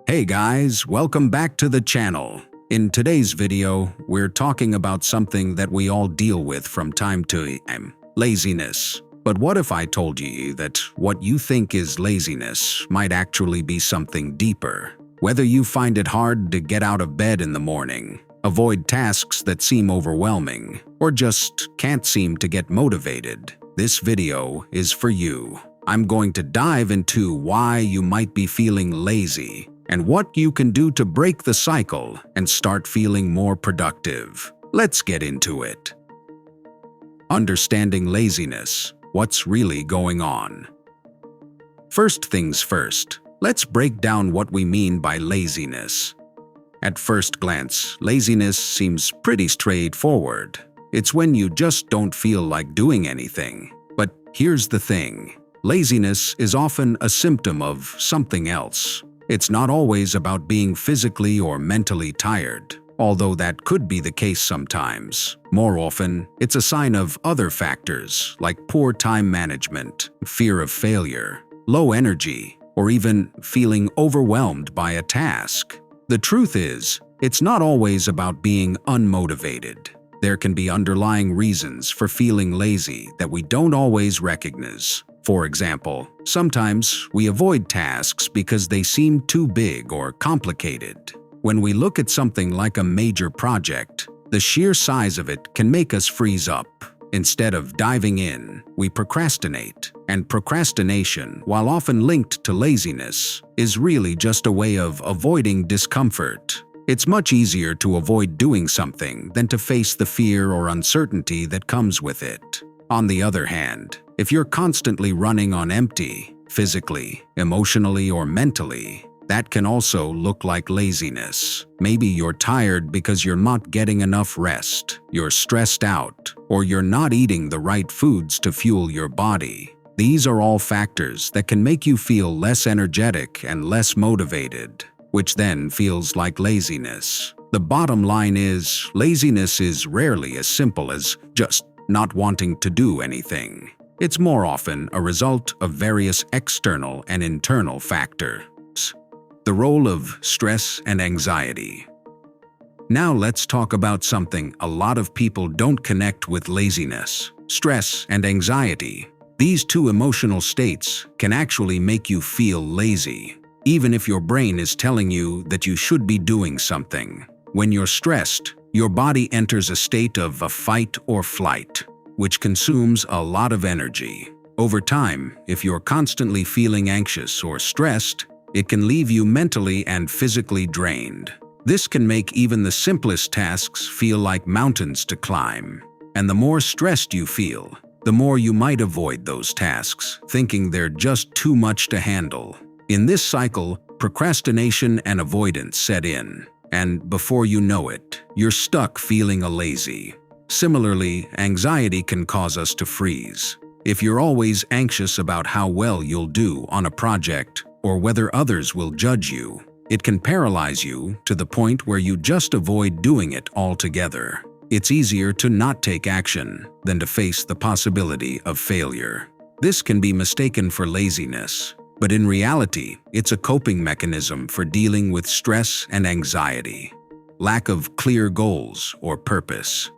Hey guys, welcome back to the channel. In today's video, we're talking about something that we all deal with from time to time, laziness. But what if I told you that what you think is laziness might actually be something deeper? Whether you find it hard to get out of bed in the morning, avoid tasks that seem overwhelming, or just can't seem to get motivated, this video is for you. I'm going to dive into why you might be feeling lazy and what you can do to break the cycle and start feeling more productive. Let's get into it. Understanding laziness. What's really going on? First things first, let's break down what we mean by laziness. At first glance, laziness seems pretty straightforward. It's when you just don't feel like doing anything. But here's the thing. Laziness is often a symptom of something else. It's not always about being physically or mentally tired, although that could be the case sometimes. More often, it's a sign of other factors like poor time management, fear of failure, low energy, or even feeling overwhelmed by a task. The truth is, it's not always about being unmotivated. There can be underlying reasons for feeling lazy that we don't always recognize. For example, sometimes we avoid tasks because they seem too big or complicated. When we look at something like a major project, the sheer size of it can make us freeze up. Instead of diving in, we procrastinate. And procrastination, while often linked to laziness, is really just a way of avoiding discomfort. It's much easier to avoid doing something than to face the fear or uncertainty that comes with it. On the other hand, if you're constantly running on empty, physically, emotionally, or mentally, that can also look like laziness. Maybe you're tired because you're not getting enough rest, you're stressed out, or you're not eating the right foods to fuel your body. These are all factors that can make you feel less energetic and less motivated, which then feels like laziness. The bottom line is, laziness is rarely as simple as just not wanting to do anything. It's more often a result of various external and internal factors. The role of stress and anxiety. Now let's talk about something a lot of people don't connect with laziness: stress and anxiety. These two emotional states can actually make you feel lazy, even if your brain is telling you that you should be doing something. When you're stressed, your body enters a state of a fight or flight, which consumes a lot of energy. Over time, if you're constantly feeling anxious or stressed, it can leave you mentally and physically drained. This can make even the simplest tasks feel like mountains to climb. And the more stressed you feel, the more you might avoid those tasks, thinking they're just too much to handle. In this cycle, procrastination and avoidance set in. And before you know it, you're stuck feeling lazy. Similarly, anxiety can cause us to freeze. If you're always anxious about how well you'll do on a project or whether others will judge you, it can paralyze you to the point where you just avoid doing it altogether. It's easier to not take action than to face the possibility of failure. This can be mistaken for laziness, but in reality, it's a coping mechanism for dealing with stress and anxiety. Lack of clear goals or purpose.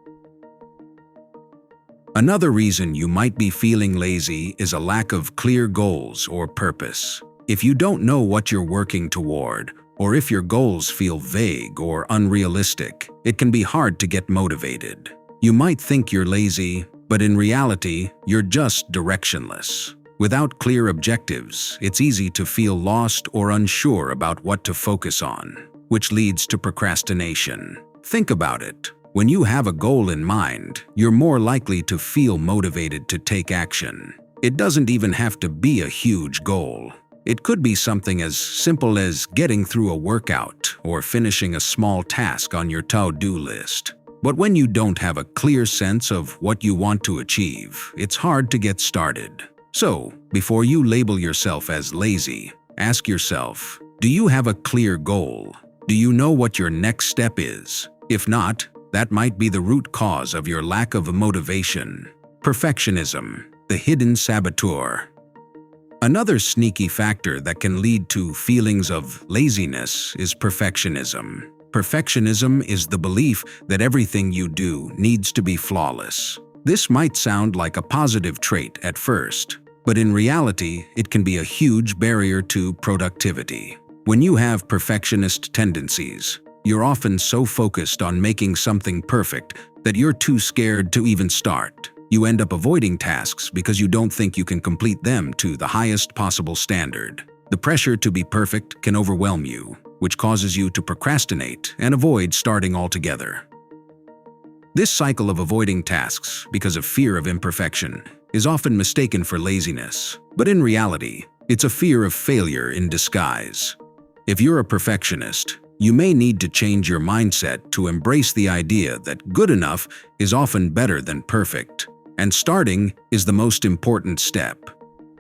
Another reason you might be feeling lazy is a lack of clear goals or purpose. If you don't know what you're working toward, or if your goals feel vague or unrealistic, it can be hard to get motivated. You might think you're lazy, but in reality, you're just directionless. Without clear objectives, it's easy to feel lost or unsure about what to focus on, which leads to procrastination. Think about it. When you have a goal in mind, you're more likely to feel motivated to take action. It doesn't even have to be a huge goal. It could be something as simple as getting through a workout or finishing a small task on your to-do list. But when you don't have a clear sense of what you want to achieve, it's hard to get started. So, before you label yourself as lazy, ask yourself, do you have a clear goal? Do you know what your next step is? If not, that might be the root cause of your lack of motivation. Perfectionism, the hidden saboteur. Another sneaky factor that can lead to feelings of laziness is perfectionism. Perfectionism is the belief that everything you do needs to be flawless. This might sound like a positive trait at first, but in reality, it can be a huge barrier to productivity. When you have perfectionist tendencies, you're often so focused on making something perfect that you're too scared to even start. You end up avoiding tasks because you don't think you can complete them to the highest possible standard. The pressure to be perfect can overwhelm you, which causes you to procrastinate and avoid starting altogether. This cycle of avoiding tasks because of fear of imperfection is often mistaken for laziness, but in reality, it's a fear of failure in disguise. If you're a perfectionist, you may need to change your mindset to embrace the idea that good enough is often better than perfect, and starting is the most important step.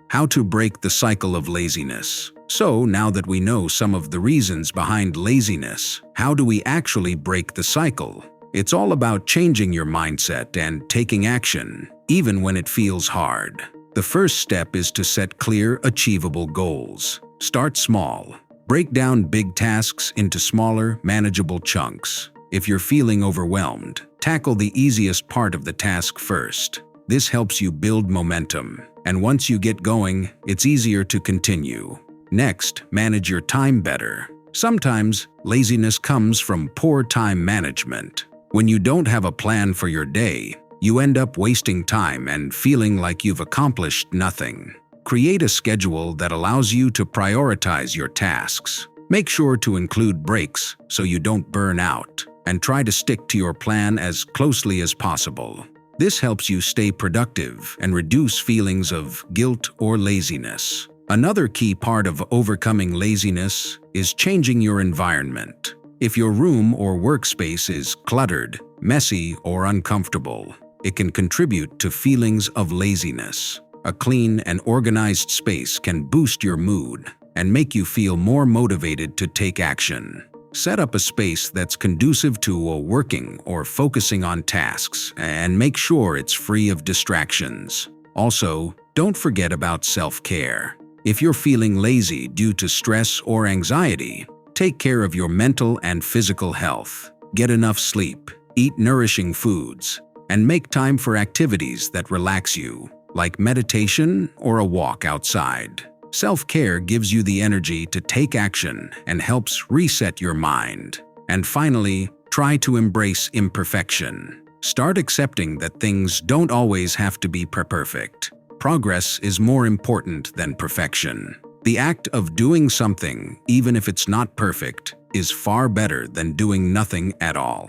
How to break the cycle of laziness. So, now that we know some of the reasons behind laziness, how do we actually break the cycle? It's all about changing your mindset and taking action, even when it feels hard. The first step is to set clear, achievable goals. Start small. Break down big tasks into smaller, manageable chunks. If you're feeling overwhelmed, tackle the easiest part of the task first. This helps you build momentum, and once you get going, it's easier to continue. Next, manage your time better. Sometimes, laziness comes from poor time management. When you don't have a plan for your day, you end up wasting time and feeling like you've accomplished nothing. Create a schedule that allows you to prioritize your tasks. Make sure to include breaks so you don't burn out, and try to stick to your plan as closely as possible. This helps you stay productive and reduce feelings of guilt or laziness. Another key part of overcoming laziness is changing your environment. If your room or workspace is cluttered, messy, or uncomfortable, it can contribute to feelings of laziness. A clean and organized space can boost your mood and make you feel more motivated to take action. Set up a space that's conducive to working or focusing on tasks, and make sure it's free of distractions. Also, don't forget about self-care. If you're feeling lazy due to stress or anxiety, take care of your mental and physical health. Get enough sleep, eat nourishing foods, and make time for activities that relax you, like meditation or a walk outside. Self-care gives you the energy to take action and helps reset your mind. And finally, try to embrace imperfection. Start accepting that things don't always have to be perfect. Progress is more important than perfection. The act of doing something, even if it's not perfect, is far better than doing nothing at all.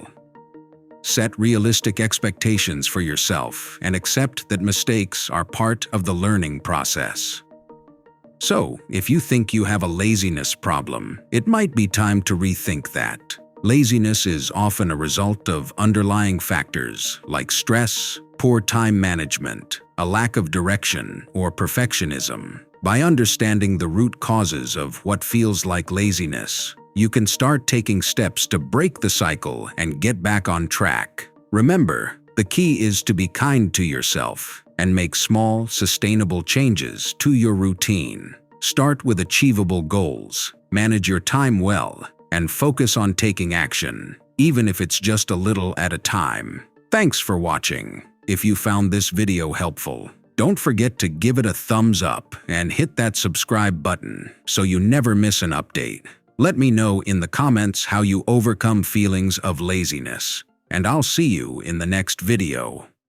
Set realistic expectations for yourself and accept that mistakes are part of the learning process. So, if you think you have a laziness problem, it might be time to rethink that. Laziness is often a result of underlying factors like stress, poor time management, a lack of direction, or perfectionism. By understanding the root causes of what feels like laziness, you can start taking steps to break the cycle and get back on track. Remember, the key is to be kind to yourself and make small, sustainable changes to your routine. Start with achievable goals, manage your time well, and focus on taking action, even if it's just a little at a time. Thanks for watching. If you found this video helpful, don't forget to give it a thumbs up and hit that subscribe button so you never miss an update. Let me know in the comments how you overcome feelings of laziness, and I'll see you in the next video.